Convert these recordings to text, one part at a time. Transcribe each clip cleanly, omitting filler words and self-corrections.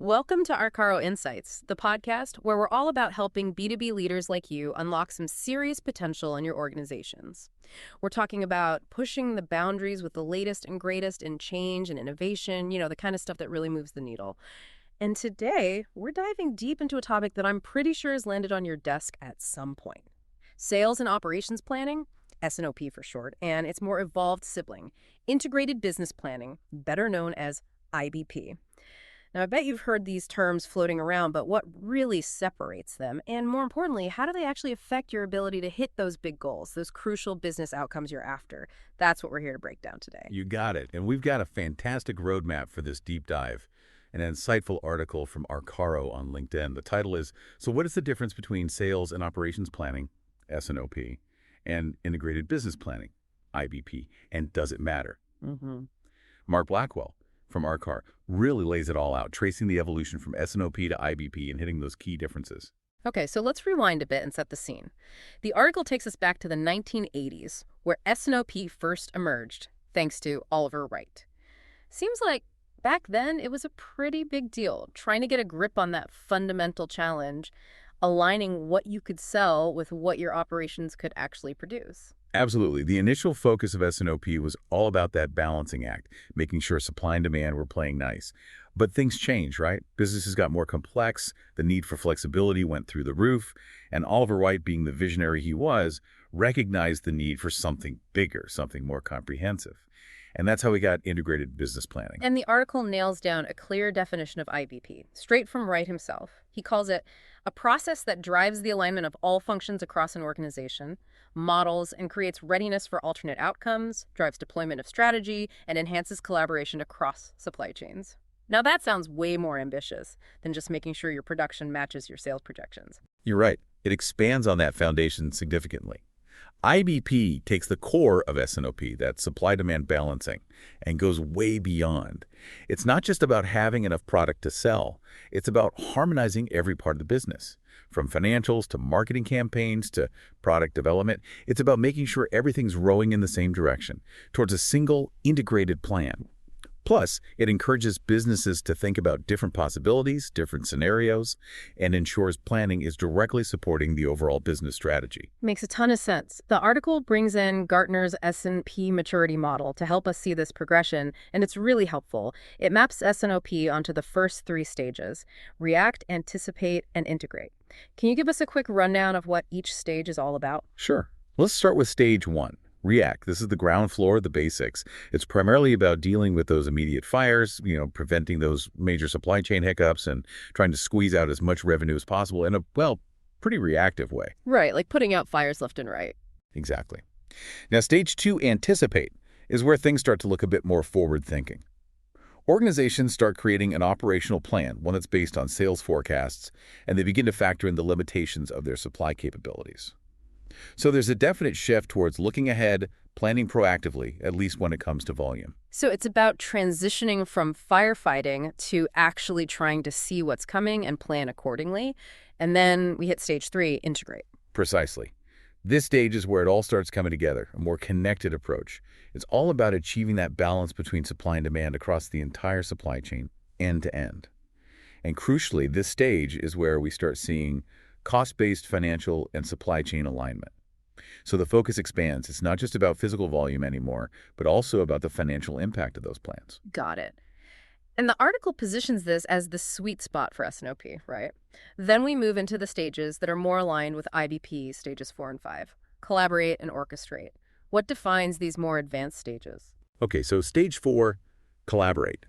Welcome to Arkaro Insights, the podcast where we're all about helping B2B leaders like you unlock some serious potential in your organizations. We're talking about pushing the boundaries with the latest and greatest in change and innovation, the kind of stuff that really moves the needle. And today, we're diving deep into a topic that I'm pretty sure has landed on your desk at some point. Sales and operations planning, S&OP for short, and its more evolved sibling, integrated business planning, better known as IBP. Now, I bet you've heard these terms floating around, but what really separates them? And more importantly, how do they actually affect your ability to hit those big goals, those crucial business outcomes you're after? That's what we're here to break down today. You got it. And we've got a fantastic roadmap for this deep dive. An insightful article from Arkaro on LinkedIn. The title is, So what is the difference between sales and operations planning, S&OP, and integrated business planning, IBP, and does it matter? Mark Blackwell from Arkaro really lays it all out, tracing the evolution from S&OP to IBP and hitting those key differences. Okay, so let's rewind a bit and set the scene. The article takes us back to the 1980s, where S&OP first emerged, thanks to Oliver Wright. Seems like back then it was a pretty big deal, trying to get a grip on that fundamental challenge, aligning what you could sell with what your operations could actually produce. Absolutely. The initial focus of S&OP was all about that balancing act, making sure supply and demand were playing nice. But things changed, right? Businesses got more complex, the need for flexibility went through the roof, and Oliver Wright, being the visionary he was, recognized the need for something bigger, something more comprehensive. And that's how we got integrated business planning. And the article nails down a clear definition of IBP, straight from Wright himself. He calls it a process that drives the alignment of all functions across an organization, models and creates readiness for alternate outcomes, drives deployment of strategy, and enhances collaboration across supply chains. Now that sounds way more ambitious than just making sure your production matches your sales projections. You're right. It expands on that foundation significantly. IBP takes the core of S&OP, that supply-demand balancing, and goes way beyond. It's not just about having enough product to sell. It's about harmonizing every part of the business. From financials to marketing campaigns to product development, it's about making sure everything's rowing in the same direction, towards a single, integrated plan. Plus, it encourages businesses to think about different possibilities, different scenarios, and ensures planning is directly supporting the overall business strategy. Makes a ton of sense. The article brings in Gartner's S&P maturity model to help us see this progression, and it's really helpful. It maps S&OP onto the first three stages: react, anticipate, and integrate. Can you give us a quick rundown of what each stage is all about? Sure. Let's start with stage one. React. This is the ground floor, the basics. It's primarily about dealing with those immediate fires, preventing those major supply chain hiccups and trying to squeeze out as much revenue as possible in a, pretty reactive way. Right, like putting out fires left and right. Exactly. Now, stage two, anticipate, is where things start to look a bit more forward-thinking. Organizations start creating an operational plan, one that's based on sales forecasts, and they begin to factor in the limitations of their supply capabilities. So there's a definite shift towards looking ahead, planning proactively, at least when it comes to volume. So it's about transitioning from firefighting to actually trying to see what's coming and plan accordingly. And then we hit stage three, integrate. Precisely. This stage is where it all starts coming together, a more connected approach. It's all about achieving that balance between supply and demand across the entire supply chain, end to end. And crucially, this stage is where we start seeing cost-based financial and supply chain alignment. So the focus expands. It's not just about physical volume anymore, but also about the financial impact of those plans. Got it. And the article positions this as the sweet spot for S&OP, right? Then we move into the stages that are more aligned with IBP, stages 4 and 5. Collaborate and orchestrate. What defines these more advanced stages? Okay, so stage 4, collaborate.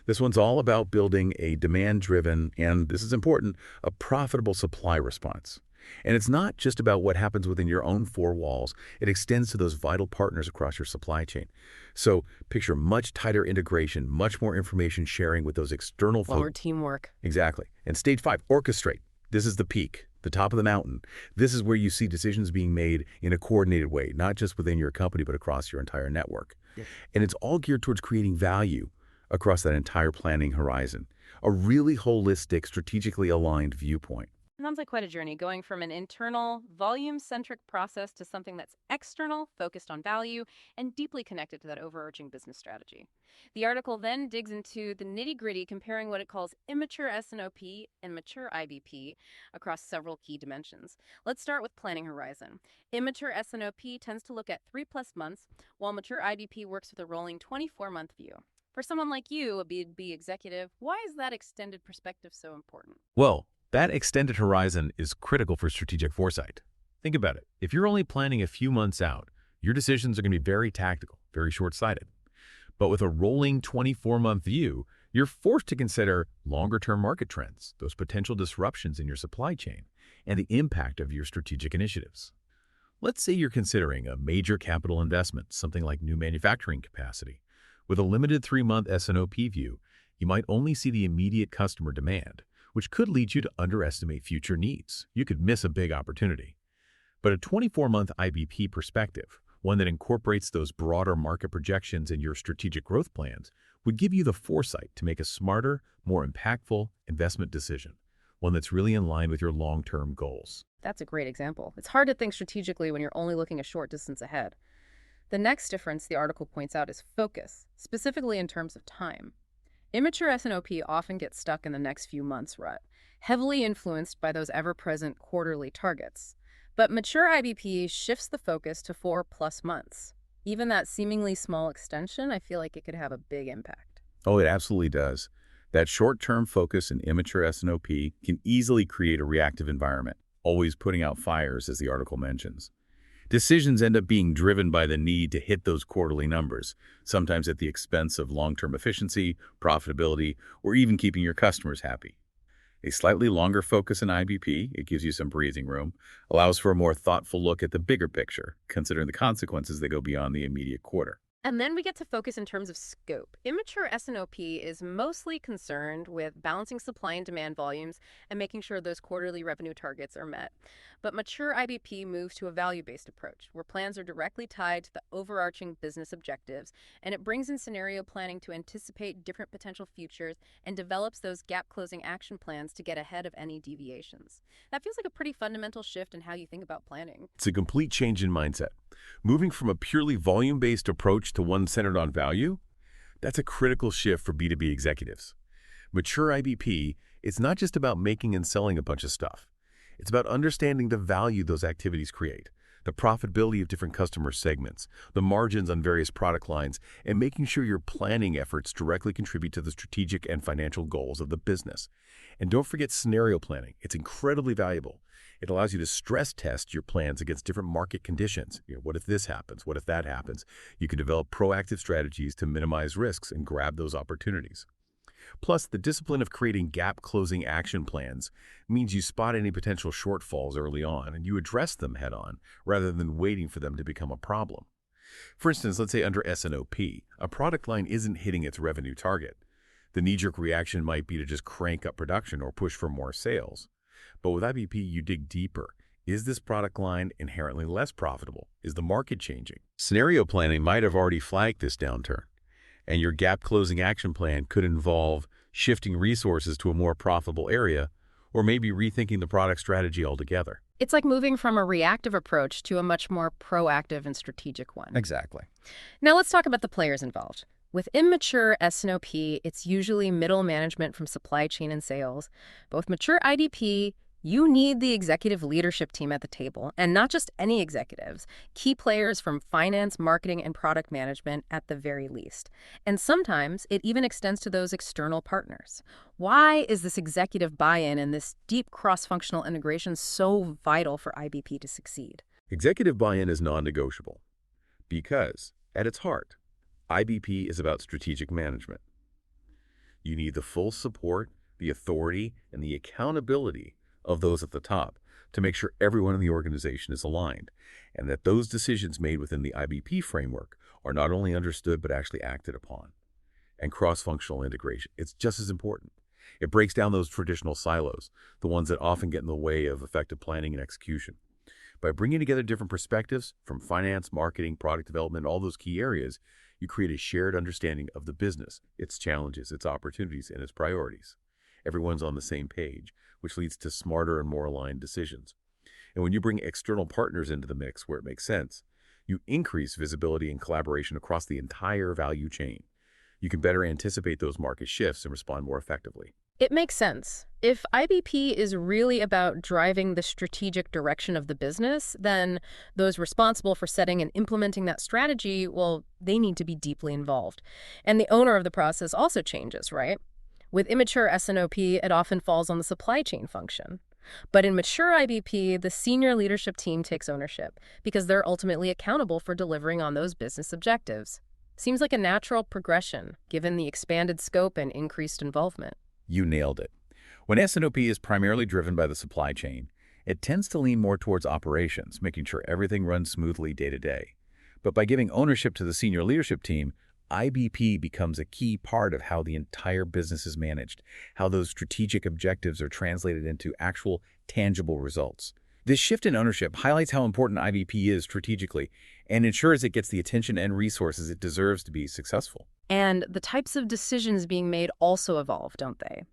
This one's all about building a demand-driven, and this is important, a profitable supply response. And it's not just about what happens within your own four walls. It extends to those vital partners across your supply chain. So picture much tighter integration, much more information sharing with those external folks. More teamwork. Exactly. And stage 5, orchestrate. This is the peak, the top of the mountain. This is where you see decisions being made in a coordinated way, not just within your company, but across your entire network. Yeah. And it's all geared towards creating value across that entire planning horizon, a really holistic, strategically aligned viewpoint. Sounds like quite a journey, going from an internal, volume-centric process to something that's external, focused on value, and deeply connected to that overarching business strategy. The article then digs into the nitty-gritty, comparing what it calls immature S&OP and mature IBP across several key dimensions. Let's start with planning horizon. Immature S&OP tends to look at 3+ months, while mature IBP works with a rolling 24-month view. For someone like you, a B2B executive, why is that extended perspective so important? Well, that extended horizon is critical for strategic foresight. Think about it. If you're only planning a few months out, your decisions are going to be very tactical, very short-sighted. But with a rolling 24-month view, you're forced to consider longer-term market trends, those potential disruptions in your supply chain, and the impact of your strategic initiatives. Let's say you're considering a major capital investment, something like new manufacturing capacity. With a limited 3-month S&OP view, you might only see the immediate customer demand, which could lead you to underestimate future needs. You could miss a big opportunity. But a 24-month IBP perspective, one that incorporates those broader market projections in your strategic growth plans, would give you the foresight to make a smarter, more impactful investment decision, one that's really in line with your long-term goals. That's a great example. It's hard to think strategically when you're only looking a short distance ahead. The next difference the article points out is focus, specifically in terms of time. Immature S&OP often gets stuck in the next few months rut, heavily influenced by those ever-present quarterly targets. But mature IBP shifts the focus to 4+ months. Even that seemingly small extension, I feel like it could have a big impact. Oh, it absolutely does. That short-term focus in immature S&OP can easily create a reactive environment, always putting out fires, as the article mentions. Decisions end up being driven by the need to hit those quarterly numbers, sometimes at the expense of long-term efficiency, profitability, or even keeping your customers happy. A slightly longer focus in IBP, it gives you some breathing room, allows for a more thoughtful look at the bigger picture, considering the consequences that go beyond the immediate quarter. And then we get to focus in terms of scope. Immature S&OP is mostly concerned with balancing supply and demand volumes and making sure those quarterly revenue targets are met. But mature IBP moves to a value-based approach, where plans are directly tied to the overarching business objectives, and it brings in scenario planning to anticipate different potential futures and develops those gap-closing action plans to get ahead of any deviations. That feels like a pretty fundamental shift in how you think about planning. It's a complete change in mindset. Moving from a purely volume-based approach to one centered on value, that's a critical shift for B2B executives. Mature IBP, it's not just about making and selling a bunch of stuff. It's about understanding the value those activities create, the profitability of different customer segments, the margins on various product lines, and making sure your planning efforts directly contribute to the strategic and financial goals of the business. And don't forget scenario planning. It's incredibly valuable. It allows you to stress test your plans against different market conditions. What if this happens? What if that happens? You can develop proactive strategies to minimize risks and grab those opportunities. Plus, the discipline of creating gap-closing action plans means you spot any potential shortfalls early on and you address them head-on rather than waiting for them to become a problem. For instance, let's say under S&OP, a product line isn't hitting its revenue target. The knee-jerk reaction might be to just crank up production or push for more sales. But with IBP, you dig deeper. Is this product line inherently less profitable? Is the market changing? Scenario planning might have already flagged this downturn, and your gap-closing action plan could involve shifting resources to a more profitable area or maybe rethinking the product strategy altogether. It's like moving from a reactive approach to a much more proactive and strategic one. Exactly. Now let's talk about the players involved. With immature S&OP, it's usually middle management from supply chain and sales. But with mature IDP, you need the executive leadership team at the table, and not just any executives, key players from finance, marketing, and product management at the very least. And sometimes it even extends to those external partners. Why is this executive buy-in and this deep cross-functional integration so vital for IBP to succeed? Executive buy-in is non-negotiable because, at its heart, IBP is about strategic management. You need the full support, the authority, and the accountability of those at the top to make sure everyone in the organization is aligned and that those decisions made within the IBP framework are not only understood but actually acted upon. And cross-functional integration, it's just as important. It breaks down those traditional silos, the ones that often get in the way of effective planning and execution. By bringing together different perspectives from finance, marketing, product development, all those key areas, you create a shared understanding of the business, its challenges, its opportunities, and its priorities. Everyone's on the same page, which leads to smarter and more aligned decisions. And when you bring external partners into the mix where it makes sense, you increase visibility and collaboration across the entire value chain. You can better anticipate those market shifts and respond more effectively. It makes sense. If IBP is really about driving the strategic direction of the business, then those responsible for setting and implementing that strategy, well, they need to be deeply involved. And the owner of the process also changes, right? With immature S&OP, it often falls on the supply chain function. But in mature IBP, the senior leadership team takes ownership because they're ultimately accountable for delivering on those business objectives. Seems like a natural progression, given the expanded scope and increased involvement. You nailed it. When S&OP is primarily driven by the supply chain, it tends to lean more towards operations, making sure everything runs smoothly day to day. But by giving ownership to the senior leadership team, IBP becomes a key part of how the entire business is managed, how those strategic objectives are translated into actual, tangible results. This shift in ownership highlights how important IBP is strategically and ensures it gets the attention and resources it deserves to be successful. And the types of decisions being made also evolve, don't they?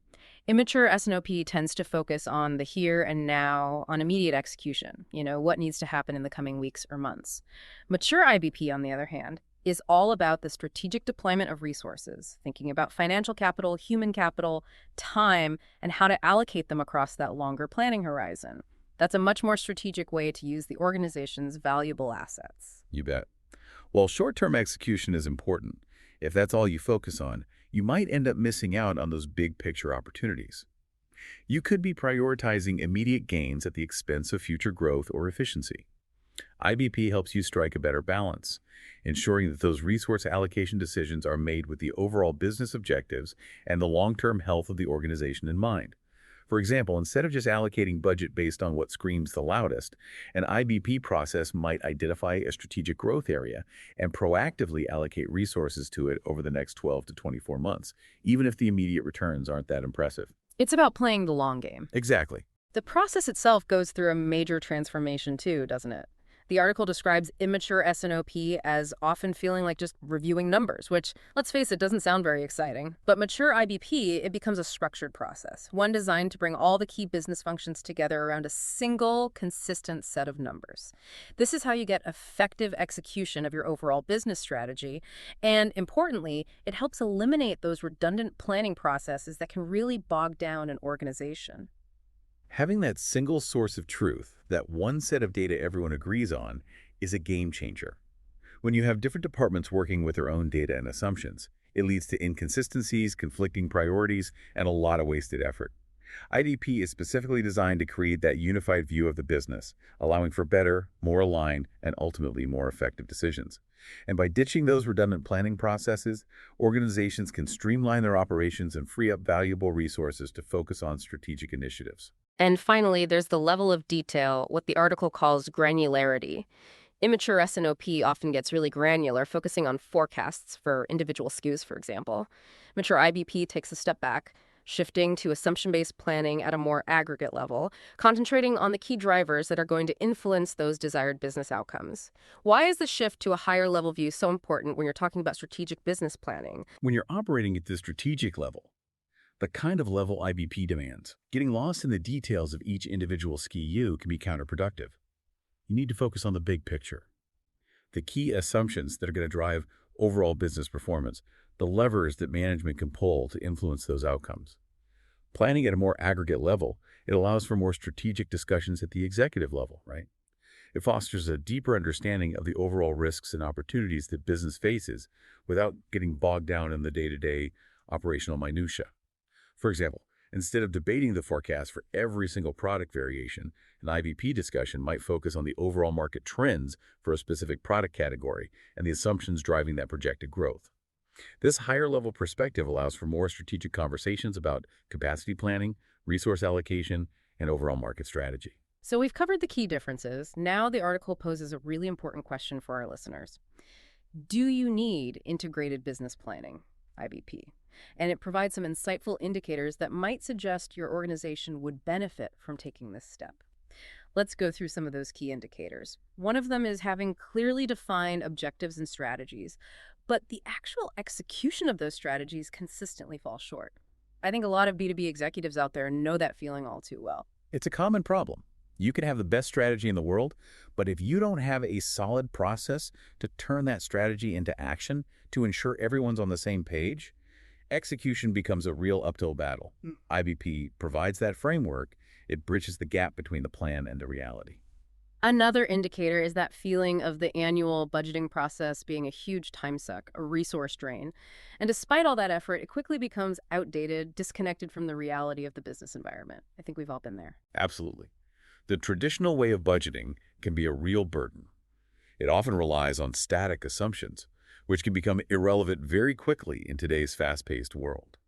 Immature S&OP tends to focus on the here and now, on immediate execution, what needs to happen in the coming weeks or months. Mature IBP, on the other hand, is all about the strategic deployment of resources, thinking about financial capital, human capital, time, and how to allocate them across that longer planning horizon. That's a much more strategic way to use the organization's valuable assets. You bet. While short-term execution is important, if that's all you focus on, you might end up missing out on those big picture opportunities. You could be prioritizing immediate gains at the expense of future growth or efficiency. IBP helps you strike a better balance, ensuring that those resource allocation decisions are made with the overall business objectives and the long-term health of the organization in mind. For example, instead of just allocating budget based on what screams the loudest, an IBP process might identify a strategic growth area and proactively allocate resources to it over the next 12 to 24 months, even if the immediate returns aren't that impressive. It's about playing the long game. Exactly. The process itself goes through a major transformation too, doesn't it? The article describes immature S&OP as often feeling like just reviewing numbers, which, let's face it, doesn't sound very exciting. But mature IBP, it becomes a structured process, one designed to bring all the key business functions together around a single, consistent set of numbers. This is how you get effective execution of your overall business strategy, and importantly, it helps eliminate those redundant planning processes that can really bog down an organization. Having that single source of truth, that one set of data everyone agrees on, is a game changer. When you have different departments working with their own data and assumptions, it leads to inconsistencies, conflicting priorities, and a lot of wasted effort. IDP is specifically designed to create that unified view of the business, allowing for better, more aligned, and ultimately more effective decisions. And by ditching those redundant planning processes, organizations can streamline their operations and free up valuable resources to focus on strategic initiatives. And finally, there's the level of detail, what the article calls granularity. Immature S&OP often gets really granular, focusing on forecasts for individual SKUs, for example. Mature IBP takes a step back, shifting to assumption-based planning at a more aggregate level, concentrating on the key drivers that are going to influence those desired business outcomes. Why is the shift to a higher-level view so important when you're talking about strategic business planning? When you're operating at the strategic level, the kind of level IBP demands, getting lost in the details of each individual SKU can be counterproductive. You need to focus on the big picture, the key assumptions that are going to drive overall business performance, the levers that management can pull to influence those outcomes. Planning at a more aggregate level, it allows for more strategic discussions at the executive level, right? It fosters a deeper understanding of the overall risks and opportunities that business faces without getting bogged down in the day-to-day operational minutia. For example, instead of debating the forecast for every single product variation, an IBP discussion might focus on the overall market trends for a specific product category and the assumptions driving that projected growth. This higher-level perspective allows for more strategic conversations about capacity planning, resource allocation, and overall market strategy. So we've covered the key differences. Now the article poses a really important question for our listeners. Do you need integrated business planning, IBP? And it provides some insightful indicators that might suggest your organization would benefit from taking this step. Let's go through some of those key indicators. One of them is having clearly defined objectives and strategies, but the actual execution of those strategies consistently falls short. I think a lot of B2B executives out there know that feeling all too well. It's a common problem. You can have the best strategy in the world, but if you don't have a solid process to turn that strategy into action to ensure everyone's on the same page, execution becomes a real uphill battle. IBP provides that framework. It bridges the gap between the plan and the reality. Another indicator is that feeling of the annual budgeting process being a huge time suck, a resource drain. And despite all that effort, it quickly becomes outdated, disconnected from the reality of the business environment. I think we've all been there. Absolutely. The traditional way of budgeting can be a real burden. It often relies on static assumptions, which can become irrelevant very quickly in today's fast-paced world.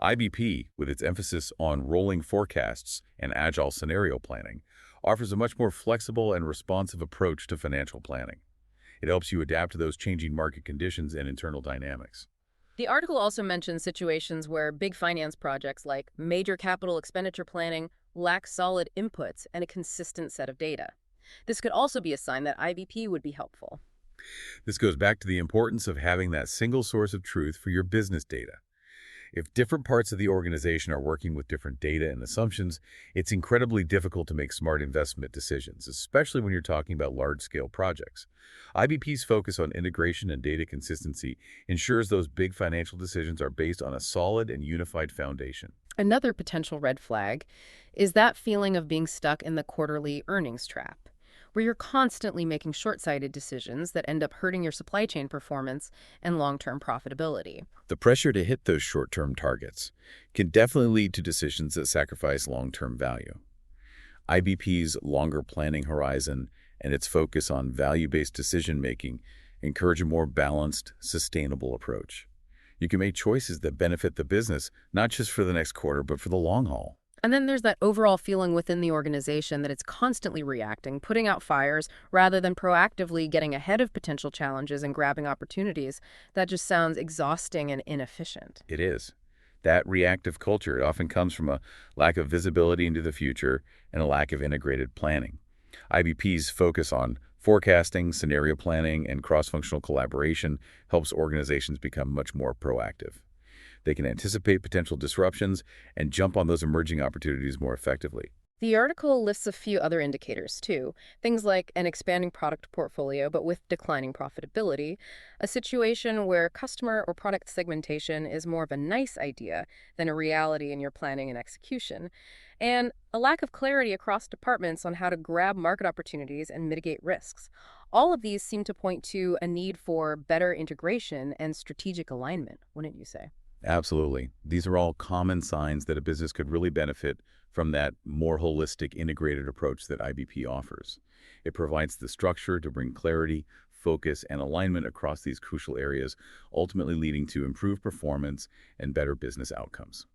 IBP, with its emphasis on rolling forecasts and agile scenario planning, offers a much more flexible and responsive approach to financial planning. It helps you adapt to those changing market conditions and internal dynamics. The article also mentions situations where big finance projects like major capital expenditure planning lack solid inputs and a consistent set of data. This could also be a sign that IBP would be helpful. This goes back to the importance of having that single source of truth for your business data. If different parts of the organization are working with different data and assumptions, it's incredibly difficult to make smart investment decisions, especially when you're talking about large-scale projects. IBP's focus on integration and data consistency ensures those big financial decisions are based on a solid and unified foundation. Another potential red flag is that feeling of being stuck in the quarterly earnings trap, where you're constantly making short-sighted decisions that end up hurting your supply chain performance and long-term profitability. The pressure to hit those short-term targets can definitely lead to decisions that sacrifice long-term value. IBP's longer planning horizon and its focus on value-based decision-making encourage a more balanced, sustainable approach. You can make choices that benefit the business, not just for the next quarter, but for the long haul. And then there's that overall feeling within the organization that it's constantly reacting, putting out fires, rather than proactively getting ahead of potential challenges and grabbing opportunities. That just sounds exhausting and inefficient. It is. That reactive culture, it often comes from a lack of visibility into the future and a lack of integrated planning. IBP's focus on forecasting, scenario planning, and cross-functional collaboration helps organizations become much more proactive. They can anticipate potential disruptions and jump on those emerging opportunities more effectively. The article lists a few other indicators, too. Things like an expanding product portfolio, but with declining profitability, a situation where customer or product segmentation is more of a nice idea than a reality in your planning and execution, and a lack of clarity across departments on how to grab market opportunities and mitigate risks. All of these seem to point to a need for better integration and strategic alignment, wouldn't you say? Absolutely. These are all common signs that a business could really benefit from that more holistic, integrated approach that IBP offers. It provides the structure to bring clarity, focus, and alignment across these crucial areas, ultimately leading to improved performance and better business outcomes.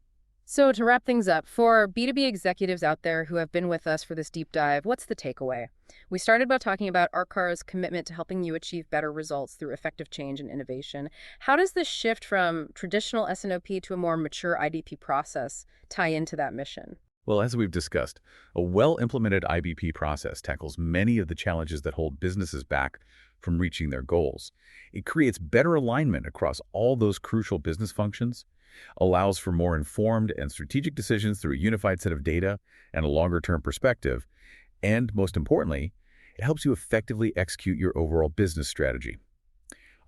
So to wrap things up, for B2B executives out there who have been with us for this deep dive, what's the takeaway? We started by talking about Arkaro's commitment to helping you achieve better results through effective change and innovation. How does this shift from traditional S&OP to a more mature IBP process tie into that mission? Well, as we've discussed, a well-implemented IBP process tackles many of the challenges that hold businesses back from reaching their goals. It creates better alignment across all those crucial business functions, allows for more informed and strategic decisions through a unified set of data and a longer-term perspective, and most importantly, it helps you effectively execute your overall business strategy.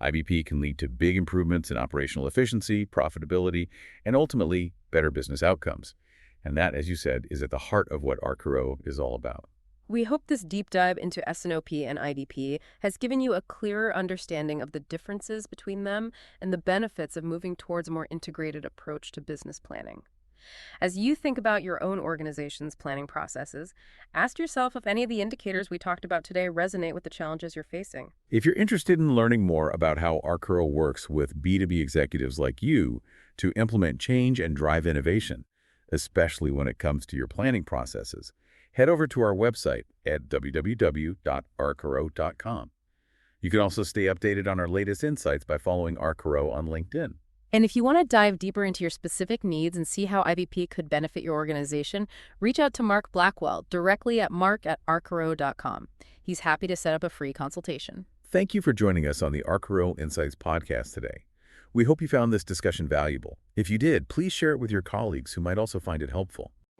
IBP can lead to big improvements in operational efficiency, profitability, and ultimately better business outcomes. And that, as you said, is at the heart of what Arkaro is all about. We hope this deep dive into S&OP and IBP has given you a clearer understanding of the differences between them and the benefits of moving towards a more integrated approach to business planning. As you think about your own organization's planning processes, ask yourself if any of the indicators we talked about today resonate with the challenges you're facing. If you're interested in learning more about how Arkaro works with B2B executives like you to implement change and drive innovation, especially when it comes to your planning processes, head over to our website at www.arkaro.com. You can also stay updated on our latest insights by following Arkaro on LinkedIn. And if you want to dive deeper into your specific needs and see how IBP could benefit your organization, reach out to Mark Blackwell directly at mark@arkaro.com. He's happy to set up a free consultation. Thank you for joining us on the Arkaro Insights podcast today. We hope you found this discussion valuable. If you did, please share it with your colleagues who might also find it helpful.